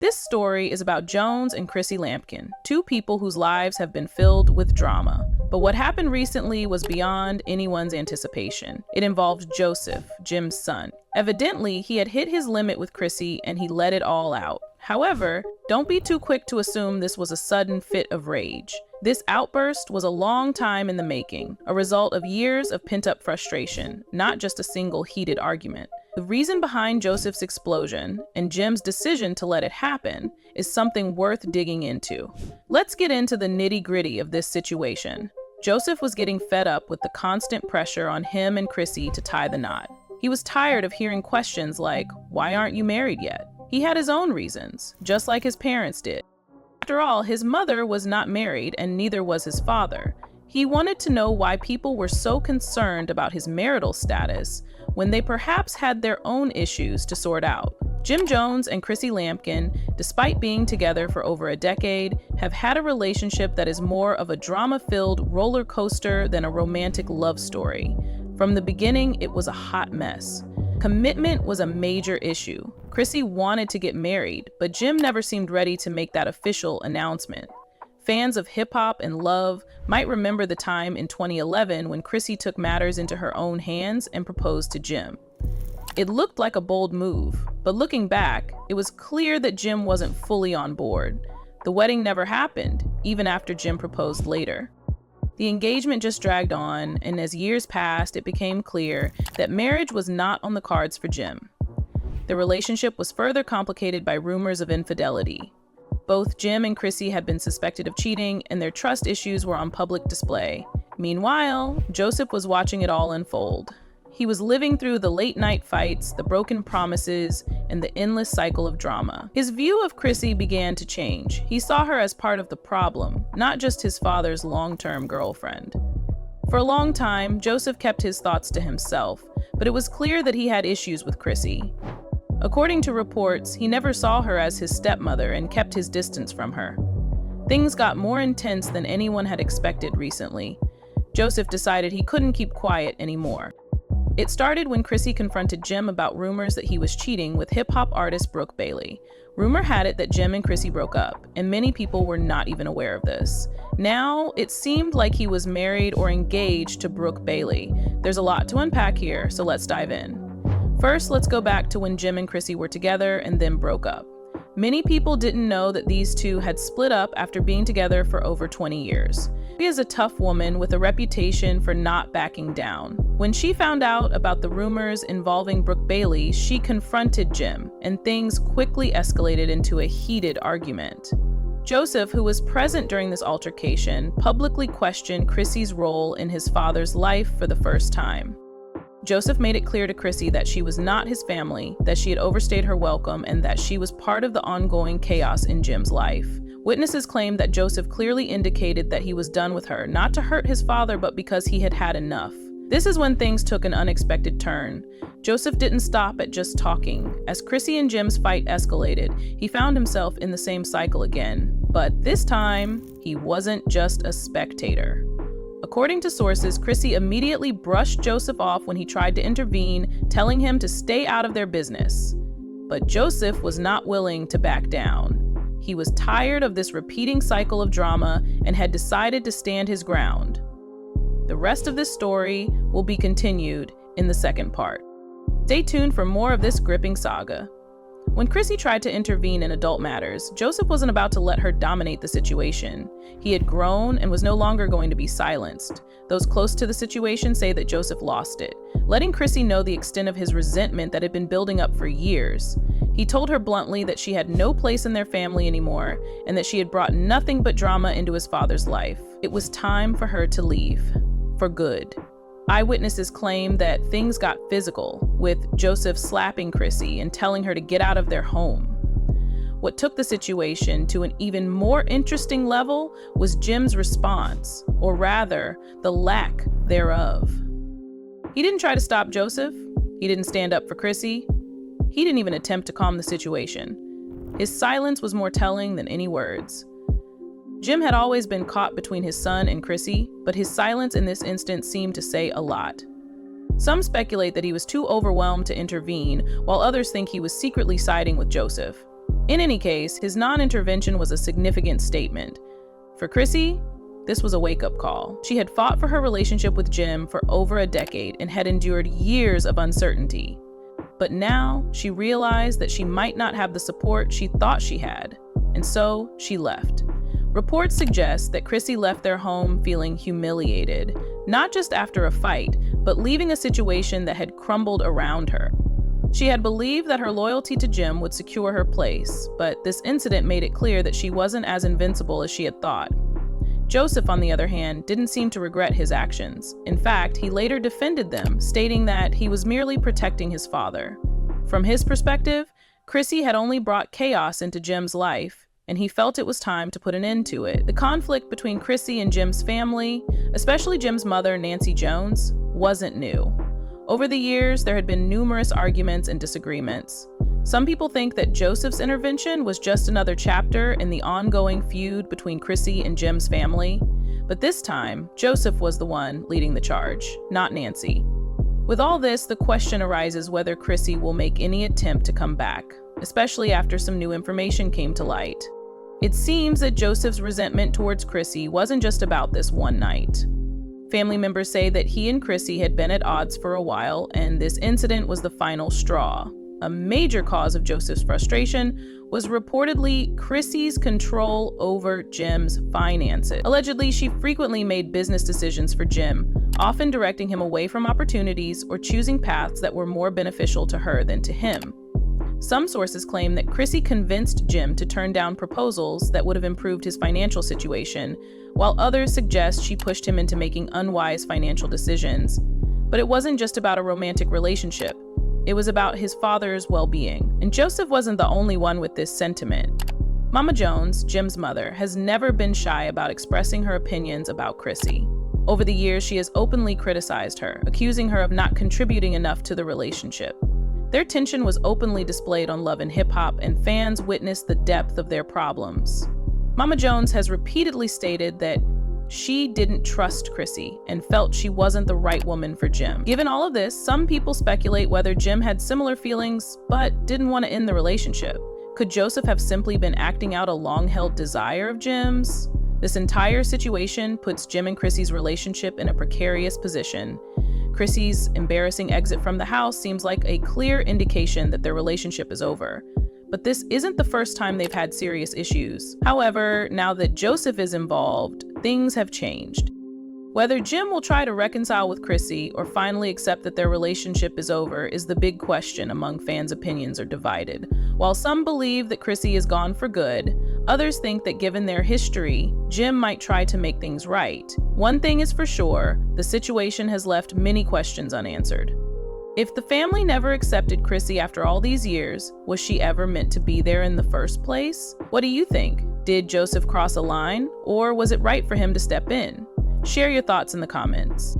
This story is about Jones and Chrissy Lampkin, two people whose lives have been filled with drama. But what happened recently was beyond anyone's anticipation. It involved Joseph, Jim's son. Evidently, he had hit his limit with Chrissy and he let it all out. However, don't be too quick to assume this was a sudden fit of rage. This outburst was a long time in the making, a result of years of pent-up frustration, not just a single heated argument. The reason behind Joseph's explosion and Jim's decision to let it happen is something worth digging into. Let's get into the nitty-gritty of this situation. Joseph was getting fed up with the constant pressure on him and Chrissy to tie the knot. He was tired of hearing questions like, "Why aren't you married yet?" He had his own reasons, just like his parents did. After all, his mother was not married and neither was his father. He wanted to know why people were so concerned about his marital status when they perhaps had their own issues to sort out. Jim Jones and Chrissy Lampkin, despite being together for over a decade, have had a relationship that is more of a drama-filled roller coaster than a romantic love story. From the beginning, it was a hot mess. Commitment was a major issue. Chrissy wanted to get married, but Jim never seemed ready to make that official announcement. Fans of hip-hop and love might remember the time in 2011 when Chrissy took matters into her own hands and proposed to Jim. It looked like a bold move, but looking back, it was clear that Jim wasn't fully on board. The wedding never happened, even after Jim proposed later. The engagement just dragged on, and as years passed, it became clear that marriage was not on the cards for Jim. The relationship was further complicated by rumors of infidelity. Both Jim and Chrissy had been suspected of cheating, and their trust issues were on public display. Meanwhile, Joseph was watching it all unfold. He was living through the late-night fights, the broken promises, and the endless cycle of drama. His view of Chrissy began to change. He saw her as part of the problem, not just his father's long-term girlfriend. For a long time, Joseph kept his thoughts to himself, but it was clear that he had issues with Chrissy. According to reports, he never saw her as his stepmother and kept his distance from her. Things got more intense than anyone had expected recently. Joseph decided he couldn't keep quiet anymore. It started when Chrissy confronted Jim about rumors that he was cheating with hip-hop artist Brooke Bailey. Rumor had it that Jim and Chrissy broke up, and many people were not even aware of this. Now, it seemed like he was married or engaged to Brooke Bailey. There's a lot to unpack here, so let's dive in. First, let's go back to when Jim and Chrissy were together and then broke up. Many people didn't know that these two had split up after being together for over 20 years. She is a tough woman with a reputation for not backing down. When she found out about the rumors involving Brooke Bailey, she confronted Jim, and things quickly escalated into a heated argument. Joseph, who was present during this altercation, publicly questioned Chrissy's role in his father's life for the first time. Joseph made it clear to Chrissy that she was not his family, that she had overstayed her welcome, and that she was part of the ongoing chaos in Jim's life. Witnesses claimed that Joseph clearly indicated that he was done with her, not to hurt his father, but because he had had enough. This is when things took an unexpected turn. Joseph didn't stop at just talking. As Chrissy and Jim's fight escalated, he found himself in the same cycle again. But this time, he wasn't just a spectator. According to sources, Chrissy immediately brushed Joseph off when he tried to intervene, telling him to stay out of their business. But Joseph was not willing to back down. He was tired of this repeating cycle of drama and had decided to stand his ground. The rest of this story will be continued in the second part. Stay tuned for more of this gripping saga. When Chrissy tried to intervene in adult matters, Joseph wasn't about to let her dominate the situation. He had grown and was no longer going to be silenced. Those close to the situation say that Joseph lost it, letting Chrissy know the extent of his resentment that had been building up for years. He told her bluntly that she had no place in their family anymore and that she had brought nothing but drama into his father's life. It was time for her to leave. For good. Eyewitnesses claim that things got physical, with Joseph slapping Chrissy and telling her to get out of their home. What took the situation to an even more interesting level was Jim's response, or rather, the lack thereof. He didn't try to stop Joseph. He didn't stand up for Chrissy. He didn't even attempt to calm the situation. His silence was more telling than any words. Jim had always been caught between his son and Chrissy, but his silence in this instance seemed to say a lot. Some speculate that he was too overwhelmed to intervene, while others think he was secretly siding with Joseph. In any case, his non-intervention was a significant statement. For Chrissy, this was a wake-up call. She had fought for her relationship with Jim for over a decade and had endured years of uncertainty. But now she realized that she might not have the support she thought she had, and so she left. Reports suggest that Chrissy left their home feeling humiliated, not just after a fight, but leaving a situation that had crumbled around her. She had believed that her loyalty to Jim would secure her place, but this incident made it clear that she wasn't as invincible as she had thought. Joseph, on the other hand, didn't seem to regret his actions. In fact, he later defended them, stating that he was merely protecting his father. From his perspective, Chrissy had only brought chaos into Jim's life, and he felt it was time to put an end to it. The conflict between Chrissy and Jim's family, especially Jim's mother, Nancy Jones, wasn't new. Over the years, there had been numerous arguments and disagreements. Some people think that Joseph's intervention was just another chapter in the ongoing feud between Chrissy and Jim's family. But this time, Joseph was the one leading the charge, not Nancy. With all this, the question arises whether Chrissy will make any attempt to come back, especially after some new information came to light. It seems that Joseph's resentment towards Chrissy wasn't just about this one night. Family members say that he and Chrissy had been at odds for a while, and this incident was the final straw. A major cause of Joseph's frustration was reportedly Chrissy's control over Jim's finances. Allegedly, she frequently made business decisions for Jim, often directing him away from opportunities or choosing paths that were more beneficial to her than to him. Some sources claim that Chrissy convinced Jim to turn down proposals that would have improved his financial situation, while others suggest she pushed him into making unwise financial decisions. But it wasn't just about a romantic relationship. It was about his father's well-being, and Joseph wasn't the only one with this sentiment. Mama Jones, Jim's mother, has never been shy about expressing her opinions about Chrissy. Over the years, she has openly criticized her, accusing her of not contributing enough to the relationship. Their tension was openly displayed on Love and Hip Hop, and fans witnessed the depth of their problems. Mama Jones has repeatedly stated that she didn't trust Chrissy and felt she wasn't the right woman for Jim. Given all of this, some people speculate whether Jim had similar feelings but didn't want to end the relationship. Could Joseph have simply been acting out a long-held desire of Jim's? This entire situation puts Jim and Chrissy's relationship in a precarious position. Chrissy's embarrassing exit from the house seems like a clear indication that their relationship is over. But this isn't the first time they've had serious issues. However, now that Joseph is involved, things have changed. Whether Jim will try to reconcile with Chrissy or finally accept that their relationship is over is the big question among fans' opinions are divided. While some believe that Chrissy is gone for good, others think that given their history, Jim might try to make things right. One thing is for sure, the situation has left many questions unanswered. If the family never accepted Chrissy after all these years, was she ever meant to be there in the first place? What do you think? Did Joseph cross a line, or was it right for him to step in? Share your thoughts in the comments.